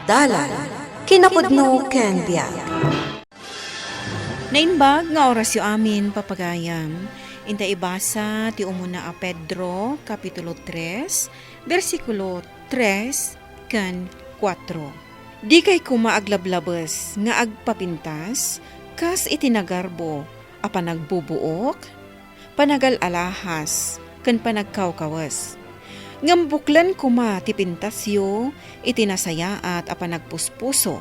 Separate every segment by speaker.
Speaker 1: Dalan, kinapudno ken biag.
Speaker 2: Nainbag nga oras yu amin papagayam. Inta ibasa ti umuna a Pedro, Kapitulo 3, versikulo 3 kan 4. Di kay kumaaglablabes nga agpapintas, kas itinagarbo, a panagbubuok, panagal-alahas, kan panagkawkawas. Ngambuklan kuma ti pintasyo, itinasayaat a panagpuspuso.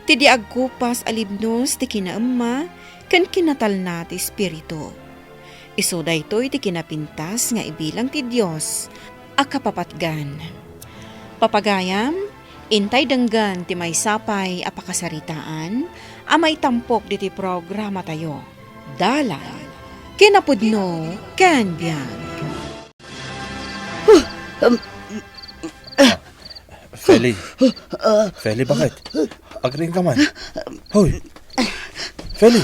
Speaker 2: Ti di agkupas alibnos ti kinaemma, kan kinatalna ti espiritu. Iso daytoy ti kinapintas nga ibilang ti Dios a kapapatgan. Papagayam, intay denggan ti may sapay a pakasaritaan, a may tampok diti programa tayo. Dalan, kinapudno ken biag.
Speaker 3: Feli, bakit? Agring ka man. Hoy! Feli!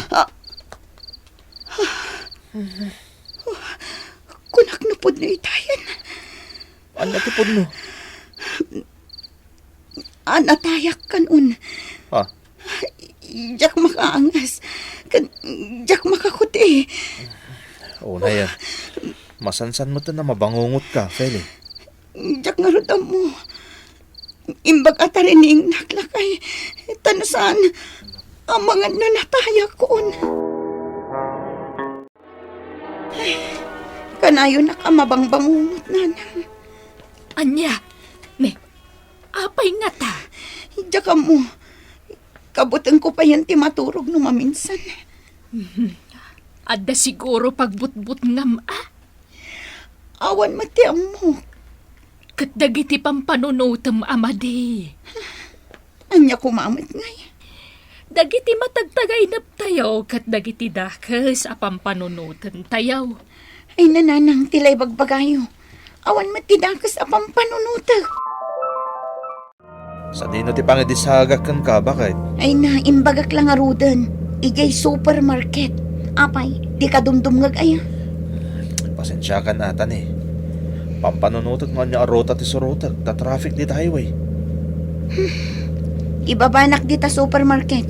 Speaker 4: Kunak na po na itayan.
Speaker 3: Ano tipod mo?
Speaker 4: Anatayak kanun.
Speaker 3: Ha?
Speaker 4: Jak makaangas. Jak makakuti.
Speaker 3: Oo na yan. Masansan mo to na mabangungot ka, Feli.
Speaker 4: Jak ngarutam mo. Imbag atarining naklakay. Tanasan. Ang mga nanatayak koon. Kanayo na ka mabangbangungot na.
Speaker 5: Anya, apay nga ta.
Speaker 4: Jak mo. Kabutang ko pa yan ti maturog no maminsan.
Speaker 5: Adda siguro pagbutbut ngam
Speaker 4: Awan mati mo.
Speaker 5: Kat dagiti pampanunutam amadi.
Speaker 4: Anya kumamit ngay.
Speaker 5: Dagiti matagtagay nap tayo kat dagiti dakas apampanunutan tayaw.
Speaker 4: Ay nananang tilay bagbagayo. Awan matidakas apang panunutag.
Speaker 3: Sa dino ti pangidisagakan ka, bakit?
Speaker 4: Ay na, imbagak lang arudan. Igay supermarket. Apay, di ka dumdumngag aya.
Speaker 3: Pasensya ka natan eh. Pampanunutag nga niya arota ti surutag, ta traffic di highway.
Speaker 4: Ibabanak di ta supermarket.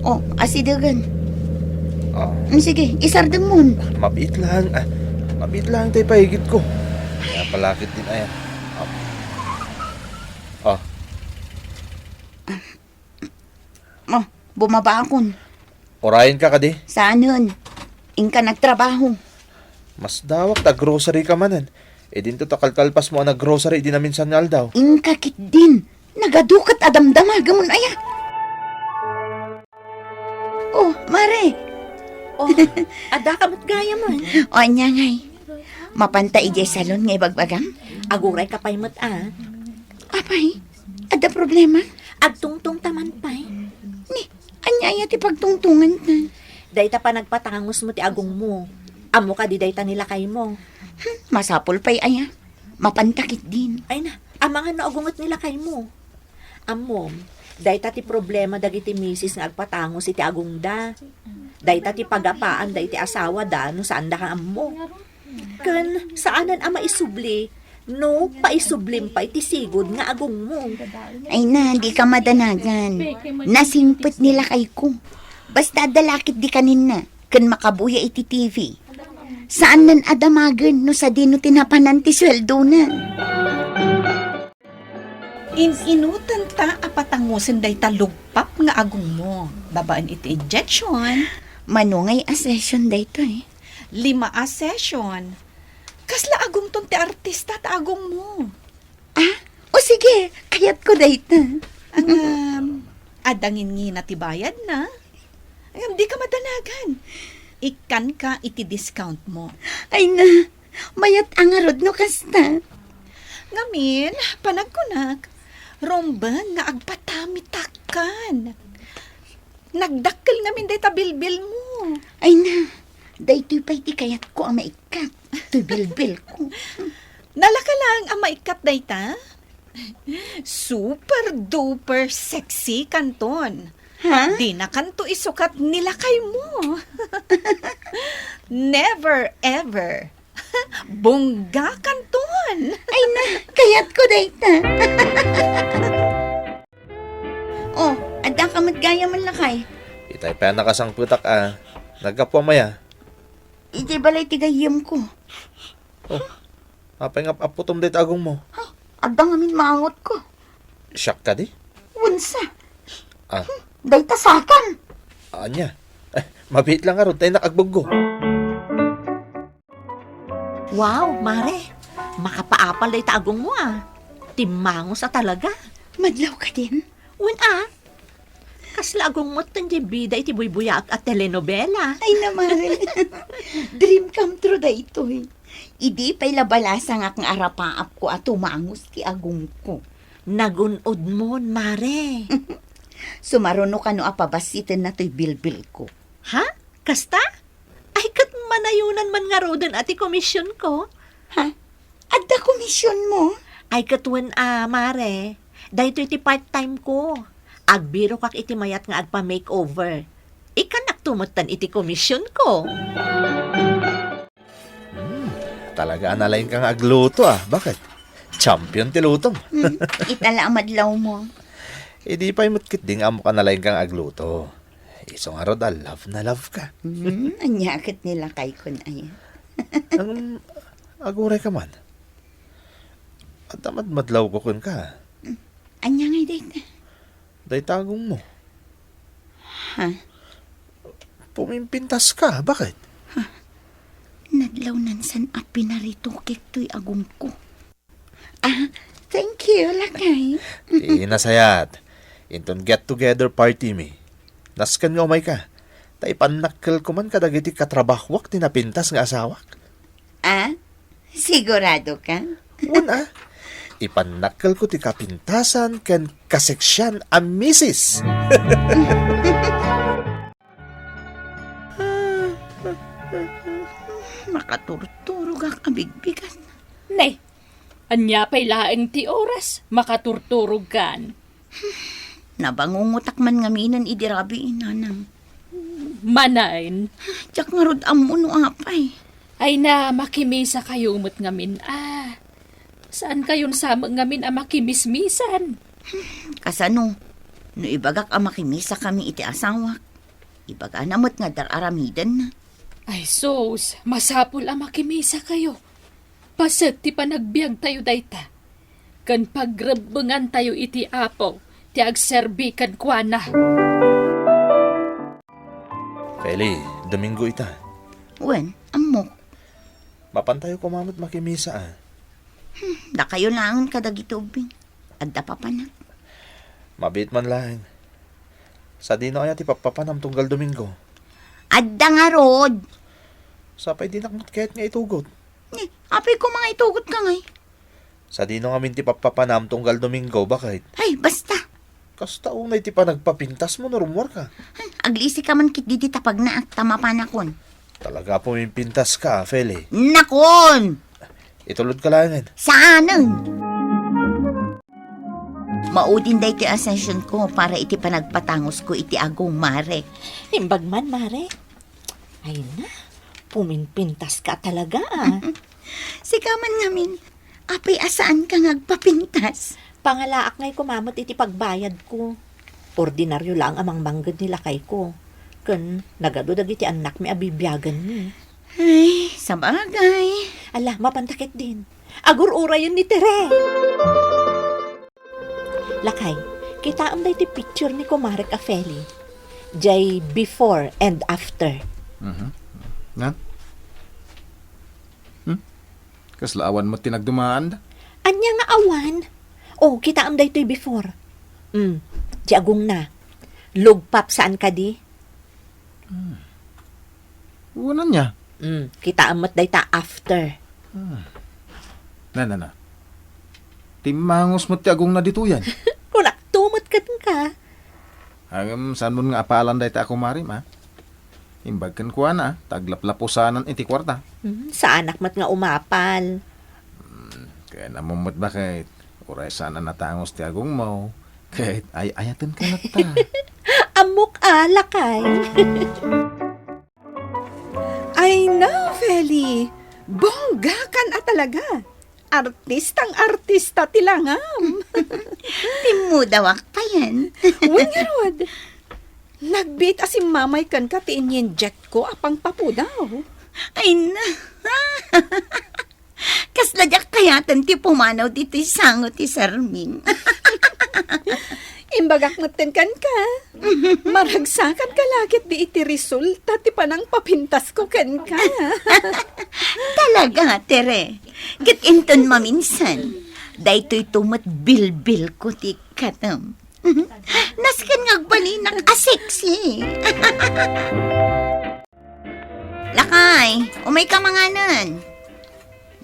Speaker 4: Oh, asidagan. Sige, isardang mo.
Speaker 3: Mabit lang. Mabit lang tayo pahigit ko. Kaya palakit din ayan.
Speaker 4: Oh, bumaba akon.
Speaker 3: Orayin ka kadi.
Speaker 4: Saanon? Ingka nagtrabaho.
Speaker 3: Mas dawak ta grocery ka manan. E din to takalkalpas mo ang nag-grocery, di namin sanyal daw.
Speaker 4: Ingka kit din. Nagadukat adamdama gamon aya. Oh, mare.
Speaker 1: Oh, ada kamot gaya man.
Speaker 4: O anya ngay. Mapanta ijay salon ngay bagbagang.
Speaker 1: Aguray ka pa'y
Speaker 4: Apay, ada problema?
Speaker 1: Agtungtong taman pa'y.
Speaker 4: Ni, anya aya ti pagtungtungan na.
Speaker 1: Dayta pa nagpatangos mo ti agong mo. Amo ka di dayta nila kay mo.
Speaker 4: Masapol pa'y aya. Mapantakit din.
Speaker 1: Ay na, amangan na agungot nila kay mo. Amom, dayta ti problema dagiti misis nga agpatangos iti agong da. Dayta ti pagapaan da iti asawa da no saan da ka ammo. Kan saanan ama isubli, no paisublim pa iti sigod nga agong mo.
Speaker 4: Ay na, di ka madanagan. Nasimpit nila kay ko. Basta dalakit di kanina, kan makabuya iti TV. Saan nan adamagan no sa dino tinapanan ti sweldo na?
Speaker 6: Inutan ta apatangusin day talugpap nga agong mo. Babaan iti injection.
Speaker 4: Manungay a session dayto
Speaker 6: 5 a session. Kasla agong ton ti artista ta agong mo.
Speaker 4: O sige, kayat ko dayto.
Speaker 6: Ang adangin ngi na ti bayad na. Di ka madanagan. Ikan ka iti discount mo.
Speaker 4: Ay na, mayat angarod no kasta.
Speaker 6: Ngamin, panagkunak. Romban nga agpatamitakan. Nagdakkel ngamin day tabilbil mo.
Speaker 4: Ay na, daytoy pa'y ti kayat ko ang maikat. To'y bilbil ko.
Speaker 6: Nalaka lang ang maikat dayta. Super duper sexy kanton.
Speaker 4: Ha?
Speaker 6: Di na kanto isukat nila kay mo. Never ever. Bongga kanton.
Speaker 4: Ay na, kayat ko dayta. maggaya man lakay.
Speaker 3: Itay pa nakasang putak Nagkapwa maya.
Speaker 4: Iti balay tigayim ko.
Speaker 3: Apay nga aputom dit agong mo.
Speaker 4: Adang amin maangot ko.
Speaker 3: Siyak ka di?
Speaker 4: Unsa.
Speaker 3: Ah,
Speaker 4: Day tasakan.
Speaker 3: anya. Mabit lang aron tayo nakagbuggo.
Speaker 1: Wow, Mare. Makapaapal day taagong mo Timangos talaga.
Speaker 4: Madlaw ka din.
Speaker 1: Kasla agong mo tanji bida iti buybuyak at telenovela.
Speaker 4: Ay naman. Dream come true da ito eh. Idi pa'y labalasa nga kang arapaap ko at tumangos ti agong ko.
Speaker 1: Nagunod mo, Mare.
Speaker 4: Sumaruno ka no apabasitin na to'y bilbil ko.
Speaker 1: Ha? Kasta? Ay, kat manayunan man nga rodan ati komisyon ko.
Speaker 4: Ha? Adda komisyon mo?
Speaker 1: Ay, katuan Mare. Dahito iti part-time ko. Agbiro kak iti mayat nga agpa-makeover. Ikanak tumutan iti komisyon ko.
Speaker 3: Talaga analain kang agluto Bakit? Champion ti lutom.
Speaker 4: Itala ang madlaw mo.
Speaker 3: Di pa'y mutkit ding amo ka nalain kang agluto. Iso nga rod, love na love ka.
Speaker 4: Anyakit nila kay kun ay.
Speaker 3: Ang aguray ka man. At madlaw ko kun ka.
Speaker 4: Anya ngay date.
Speaker 3: Day tagong mo.
Speaker 4: Ha?
Speaker 3: Pumimpintas ka. Bakit?
Speaker 4: Nadlaw nansan a pinaritukik to'y agong ko. Thank you, lakay.
Speaker 3: Nasayat. Inton get together party mi. Naskan nga umay ka. Tay panakkel ko man kadagiti katrabahwak tinapintas nga asawak.
Speaker 4: Sigurado ka?
Speaker 3: Una, ipanakkel ko ti kapintasan ken kaseksyan a misis.
Speaker 4: Makaturturog ang kabigbigan.
Speaker 5: Ne, anya pa'y laeng ti oras, makaturturog kan.
Speaker 4: Nabangungutak man ngaminan idirabi inanang.
Speaker 5: Manain,
Speaker 4: Tiyak nga rod amuno apay.
Speaker 5: ay na makimisa kayo umot ngamin Saan kayon sama ngamin makimismisan?
Speaker 4: Kasano? No ibagak ang makimisa kami iti asawak. Ibaga namot nga dararamidan na.
Speaker 5: Ay sos, masapul makimisa kayo. Paset ti panagbiag tayo dayta. Kan pagrebengan tayo iti apo, ti agserbi kan kuana.
Speaker 3: Feli, Domingo ita.
Speaker 4: Wen, amok.
Speaker 3: Mapantayo ko mamot makimisa
Speaker 4: Da kayo langan kadagitubing. Adda pa panak.
Speaker 3: Mabit man lang. Sa dino kaya ti papapanam tunggal Domingo.
Speaker 4: Adda nga rod.
Speaker 3: Sapay di nakmut kahit nga itugot.
Speaker 4: Apay ko mga itugot ka ngay.
Speaker 3: Sa dino ngamin ti papapanam tunggal Domingo, bakit?
Speaker 4: Ay, basta.
Speaker 3: Kasta unay ti pa nagpapintas mo, norumor ka.
Speaker 4: Aglisi ka man kit diti tapag na at tama panakon.
Speaker 3: Talaga pumimpintas ka, Feli.
Speaker 4: Nakon!
Speaker 3: Itulod ka langan.
Speaker 4: Saanan? Maudin day ti ascension ko para iti panagpatangos ko iti agong mare.
Speaker 1: Himbag man, Mare. Ay na, puminpintas ka talaga
Speaker 4: Sikaman ngamin, apay asaan ka ngagpapintas?
Speaker 1: Pangalaak ngay kumamot iti pagbayad ko. Ordinaryo lang amang manggad nila kay ko. Ken, nagadudag iti anak mi abibiyagan mi.
Speaker 4: Ay, sa bagay.
Speaker 1: Ala, mapantakit din. Agur-ura yun ni Tere. Lakay, kita am iti picture ni Kumarek a Feli. Jay before and after.
Speaker 7: Nga? Kaslaawan mo tinagdumaan da?
Speaker 1: Anya nga awan. Oh, kita am daytoy before. Di agong na. Lugpap saan ka di?
Speaker 7: Unan niya.
Speaker 1: Kita amat dayta after.
Speaker 7: Na. Timangos mo ti agong na dito yan.
Speaker 1: Kunak tumot ka.
Speaker 7: Saan mo nga apalan dahi ta ako marim, ha? Imbag kan kuha na, taglaplapusanan iti kwarta.
Speaker 1: Sa anak mat nga umapal.
Speaker 7: Kaya namumot ba kahit uray sana natangos ti agong mo. Kahit ayatan ka na ta.
Speaker 1: Amok lakay.
Speaker 6: Ay na, Feli. Bongga kan talaga. Artistang artista tilangam.
Speaker 4: Timudawak pa yan.
Speaker 6: Uy nga rod. Nagbit asim mamay kan ka ti inject ko apang papudaw.
Speaker 4: Ay na. Kasladyak kayatan ti pumanaw dito sangot ti Sarmin.
Speaker 6: Imbagak maten kan ka. Maragsakan ka lagit di iti resulta ti panang papintas ko kan ka.
Speaker 4: Talaga, Tere. Git inton maminsan. Daytoy tumat bilbil ko ti katam. Naskan ngagbalinak aseksi. Lakay, umay ka manganan.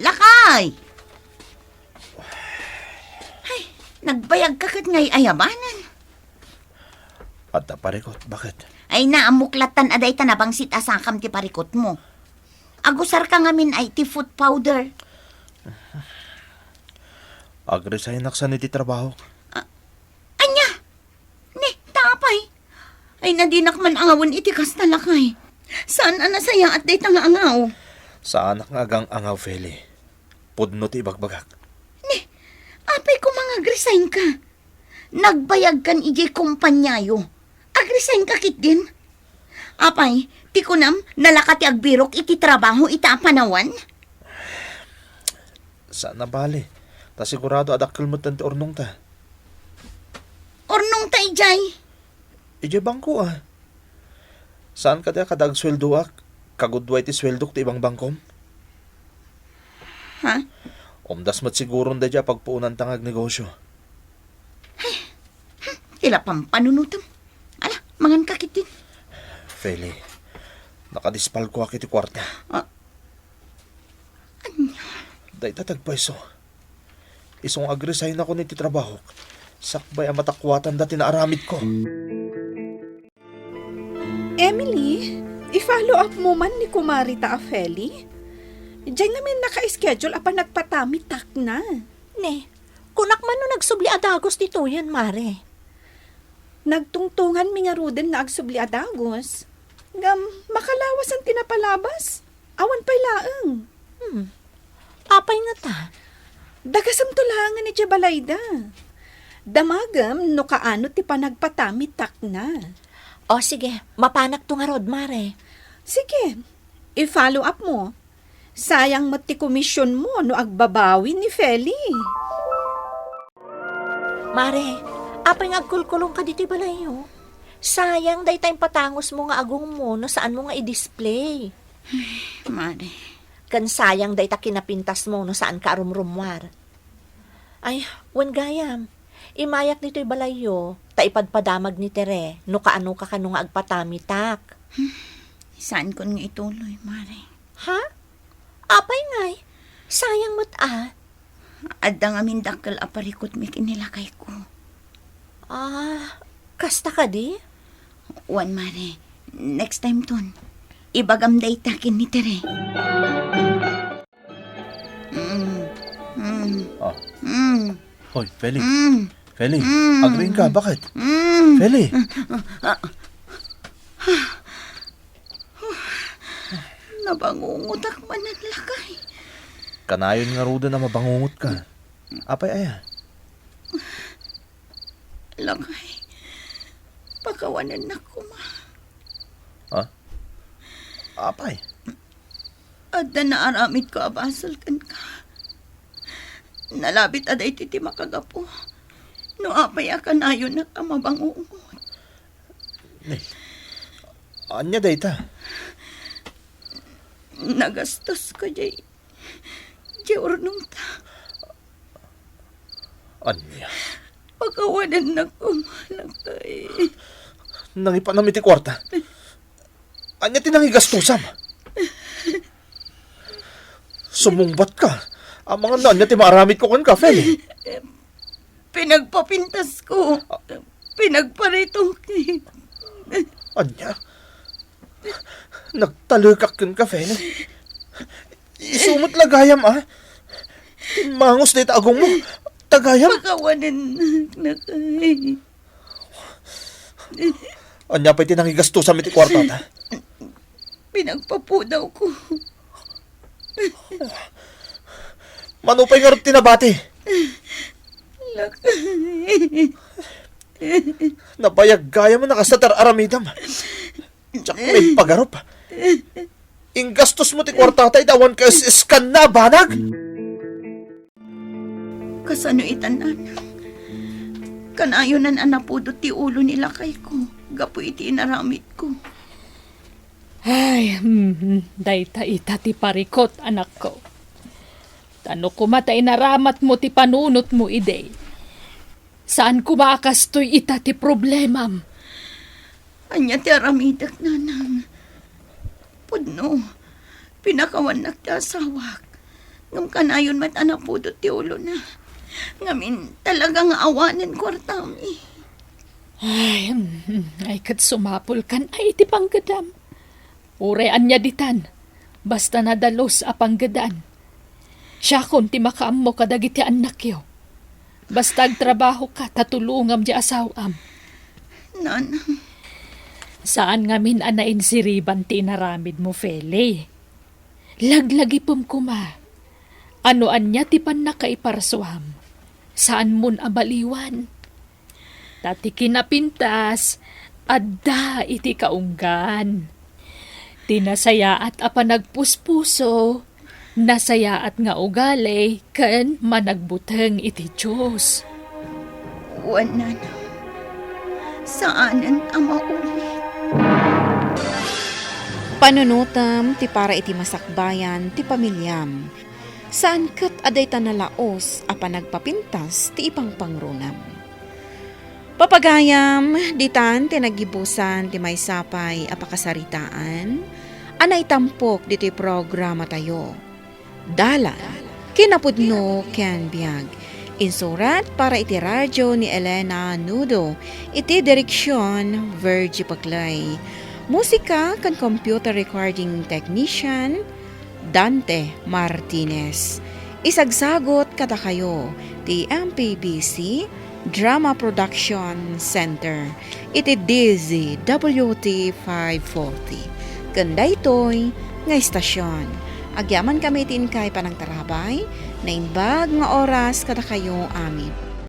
Speaker 4: Lakay! Ay, nagbayag ka kat ngay ayabanan.
Speaker 3: At parikot, bakit?
Speaker 4: Ay naamuklatan aday tanabangsit asakam ti parikot mo. Agusar ka ngamin ay ti food powder.
Speaker 3: Agresign naksan iti trabaho.
Speaker 4: Anya! Ne, tapay. Ay nadinak man angawan iti kastalakay. Saan anasaya at day tanga angaw?
Speaker 3: Sa anak nga agang angaw, Feli. Pudno ti ibagbagak.
Speaker 4: Apay ko mga agresign ka. Nagbayag kan ijay kumpanyayo. Agresign ka kit din. Apay, ti kunam nalakati agbirok iti trabaho ita panawan.
Speaker 3: Sana bali. Ta sigurado adakkel mo tanti ornong ta.
Speaker 4: Ornong ta ijay.
Speaker 3: Ije bangko ah. Saan ka da kadag sweldo ak? Kagudway ti sweldo ti ibang bangkom?
Speaker 4: Ha?
Speaker 3: Omdas mat siguro da dya pagpuunan tangag negosyo.
Speaker 4: Tila pampanunutam. Ala, mangan ka kit din.
Speaker 3: Feli, nakadispal ko ak iti kwarta. Day tatagpaiso. Isong agresign ako niti trabaho. Sakbay ang matakwatan dati na aramid ko.
Speaker 6: Emily, i-follow up mo man ni Kumarita Afeli. Diyan namin naka-schedule apa nagpatamitak na.
Speaker 1: Ne, kunak man no nagsubli adagos dito yan, Mare.
Speaker 6: Nagtungtungan mi nga ruden na agsubli adagos. Ngam, makalawas ang tinapalabas. Awan pa'y laeng.
Speaker 1: Apay nga ta.
Speaker 6: Dagasam tulangan ni Jabalayda. Damagam no kaano ti panagpatamitak na.
Speaker 1: O sige, mapanak to nga rod, Mare.
Speaker 6: Sige, i-follow up mo. Sayang mati komisyon mo no agbabawi ni Feli.
Speaker 1: Mare, apay nga agkulkulong ka dito balayo. Sayang day tayong patangos mo nga agong mo no saan mo nga i-display.
Speaker 4: Mare.
Speaker 1: Kan sayang day ta kinapintas mo no saan ka arumrumwar. Ay, wen gayam. Imayak nito'y balayo, ta ipadpadamag ni Tere, no kaano ka kanong agpatamitak.
Speaker 4: Saan ko nga ituloy, Mare?
Speaker 1: Ha? Apay ngay, sayang mo't
Speaker 4: Adda nga mindakkel aparikot mi kinilakay ko.
Speaker 1: Kasta ka di?
Speaker 4: Wan, Mare. Next time ton. Ibagam day takin ni Tere.
Speaker 3: Hoy, Feli. Feli, agreeing ka, bakit? Feli.
Speaker 4: Nabangungutak man ang lakay.
Speaker 3: Kanayon nga ruda na mabangungot ka. Apay aya.
Speaker 4: Lakay. Pakawanan na ko, ma.
Speaker 3: Ha? Apay.
Speaker 4: Adda na aramid ko abasal kan ka. Nalabit aday titi makagapo. No apay akan ayon na ka mabangungot.
Speaker 3: Anya dayta?
Speaker 4: Nagastos ko, Jay. Jay, ornong ta.
Speaker 3: Anya?
Speaker 4: Pagkawanan na ko, malakay.
Speaker 3: Nangipanamiti kwarta. Anya tinangigastusam. Sumungbat ka. Ang mga nanya ti maaramid ko kan ka, Feli.
Speaker 4: Pinagpapintas ko. Pinagparitong
Speaker 3: Anya? Nagtalukak kan ka, Feli. Isumot lagayam, Tinmangos na itagong mo. Tagayam.
Speaker 4: pagkawanan na kay.
Speaker 3: Anya pa'y tinangigastusam iti kwarta ta.
Speaker 4: Pinagpapudaw ko.
Speaker 3: Manupay nga rin tinabati.
Speaker 4: Lakay.
Speaker 3: Nabayag gaya mo nakasatar aramidam. Tsak may pagarop. Ingastos mo ti kwarta tayo dawan ka iskan na banag.
Speaker 4: Kasano itanan? Kanayonan anapudot ti ulo nila kay ko. Gapo iti inaramit ko.
Speaker 5: Ay, dayta ita ti parikot, anak ko. Tano kumatay naramat mo ti panunot mo, ide. Saan kumakastoy ita ti problemam?
Speaker 4: Anya ti aramidak nanang. Pudno, pinakawan nagdasawak. Ngam kanayon mat anapudot ti ulo na. Ngamin talagang awanan kwartami.
Speaker 5: Ay kat sumapol kan ay iti panggadam. Urean niya ditan, basta nadalos a panggadan. Siya kon ti makaam mo kadagiti anak yo. Basta agtrabaho ka, tatulungam di asawam.
Speaker 4: Nanang,
Speaker 5: Saan ngamin anain si Riban ti naramid mo, Feli? Laglagi pum kuma. Anoan niya ti pan nakaiparsuam? Saan mun abaliwan? Tati kinapintas, adda iti kaunggan. Tinasaya at apanagpuspuso, nasaya at nga ugali, ken managbuteng iti Diyos.
Speaker 4: wanan. Saanan ang maulit?
Speaker 2: Panunutam ti para iti masakbayan ti pamilyam. Saan kat aday tanalaos a panagpapintas ti ipang pangrunam. Papagayam, ditan tinagibusan ti may sapay a pakasaritaan, anay tampok diti programa tayo. Dala, kinapudno ken biag. Insurat para iti radyo ni Elena Nudo, iti direksyon Virgie Paclay. Musika kan computer recording technician Dante Martinez. Isagsagot kata kayo ti MPBC Drama Production Center. Iti DZWT 540. Kanda ito'y nga istasyon. Agyaman kami tin kay panang tarabay na inbag nga oras kada kayo amin.